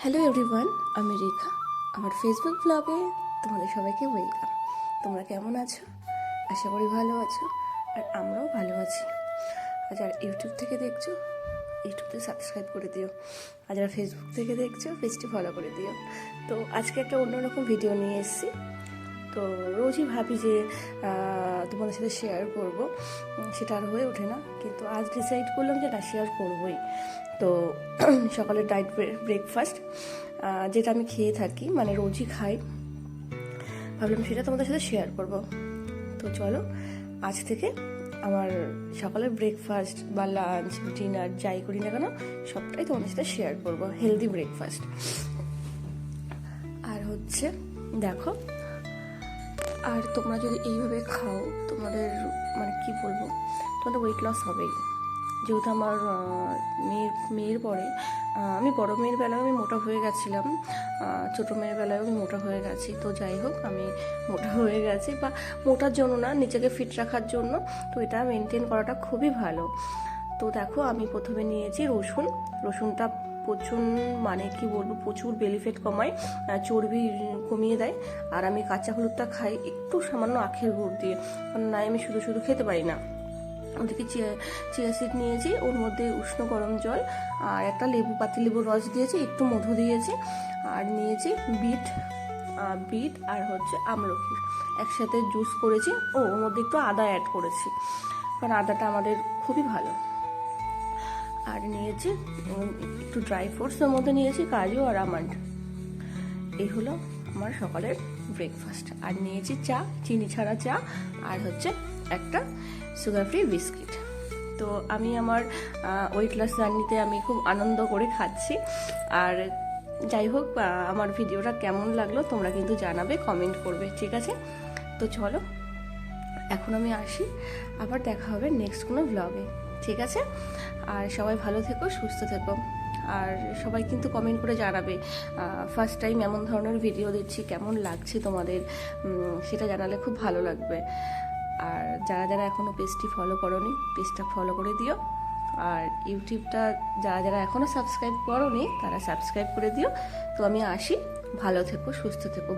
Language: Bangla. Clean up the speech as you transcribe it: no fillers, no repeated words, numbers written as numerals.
হ্যালো এভরিওয়ান, আমি রেখা। আমার ফেসবুক ব্লগে তোমাদের সবাইকে ওয়েলকাম। তোমরা কেমন আছো? আশা করি ভালো আছো, আর আমরাও ভালো আছি। আর যারা ইউটিউব থেকে দেখছো, ইউটিউবতে সাবস্ক্রাইব করে দিও। আর যারা ফেসবুক থেকে দেখছো, পেজটি ফলো করে দিও। তো আজকে একটা অন্যরকম ভিডিও নিয়ে এসেছি। তো রোজই ভাবি যে তোমাদের সাথে শেয়ার করব, সেটা আর হয়ে ওঠে না, কিন্তু আজ ডিসাইড করলাম যে না, শেয়ার করবই। তো সকালের ডায়েট ব্রেকফাস্ট যেটা আমি খেয়ে থাকি, মানে রোজই খাই, ভাবলাম সেটা তোমাদের সাথে শেয়ার করব। তো চলো, আজ থেকে আমার সকালের ব্রেকফাস্ট বা লাঞ্চ ডিনার যাই করি না কেন, সবটাই তোমাদের সাথে শেয়ার করব। Healthy breakfast. আর হচ্ছে দেখো, আর তোমরা যদি এইভাবে খাও, তোমাদের মানে কি বলবো, তোমাদের ওয়েট লস হবেই। যেহেতু আমার মেয়ের পরে, আমি বড় মেয়ের বেলায় আমি মোটা হয়ে গেছিলাম, ছোটো মেয়ের বেলায় আমি মোটা হয়ে গেছি। তো যাই হোক, আমি মোটা হয়ে গেছি, বা মোটার জন্য না, নিজেকে ফিট রাখার জন্য। তো এটা মেনটেন করাটা খুবই ভালো। তো দেখো, আমি প্রথমে নিয়েছি রসুনটা প্রচুর, মানে কি বলবো, প্রচুর বেলি ফ্যাট কমায়, চর্বি কমিয়ে দেয়। আর আমি কাঁচা হলুদটা খাই একটু সামান্য আখের গুড় দিয়ে, কারণ না আমি শুধু শুধু খেতে পারি না। ওদিকে চিয়া সিড নিয়েছি, ওর মধ্যে উষ্ণ গরম জল আর একটা পাতিলেবুর রস দিয়েছি, একটু মধু দিয়েছি। আর নিয়েছি বিট আর হচ্ছে আমলকি একসাথে জুস করেছি। ওর মধ্যে একটু আদা অ্যাড করেছি, কারণ আদাটা আমাদের খুবই ভালো। আর নিয়েছি একটু ড্রাই ফ্রুটসের মধ্যে নিয়েছি কাজু আর আমন্ড। এই হলো আমার সকালের ব্রেকফাস্ট। আর নিয়েছি চা, চিনি ছাড়া চা, আর হচ্ছে একটা সুগার ফ্রি বিস্কিট। তো আমি আমার ওয়েট লস জার্নিতে আমি খুব আনন্দ করে খাচ্ছি। আর যাই হোক, আমার ভিডিওটা কেমন লাগলো তোমরা কিন্তু জানাবে, কমেন্ট করবে, ঠিক আছে? তো চলো, এখন আমি আসি, আবার দেখা হবে নেক্সট কোনো ব্লগে, ঠিক আছে? আর সবাই ভালো থেকো, সুস্থ থেকো। আর সবাই কিন্তু কমেন্ট করে জানাবে, ফার্স্ট টাইম এমন ধরনের ভিডিও দিচ্ছি, কেমন লাগছে তোমাদের, সেটা জানালে খুব ভালো লাগবে। আর যারা যারা এখনও পেজটি ফলো করোনি, পেজটা ফলো করে দিও। আর ইউটিউবটা যারা যারা এখনও সাবস্ক্রাইব করোনি, তারা সাবস্ক্রাইব করে দিও। তো আমি আসি, ভালো থেকো, সুস্থ থেকো।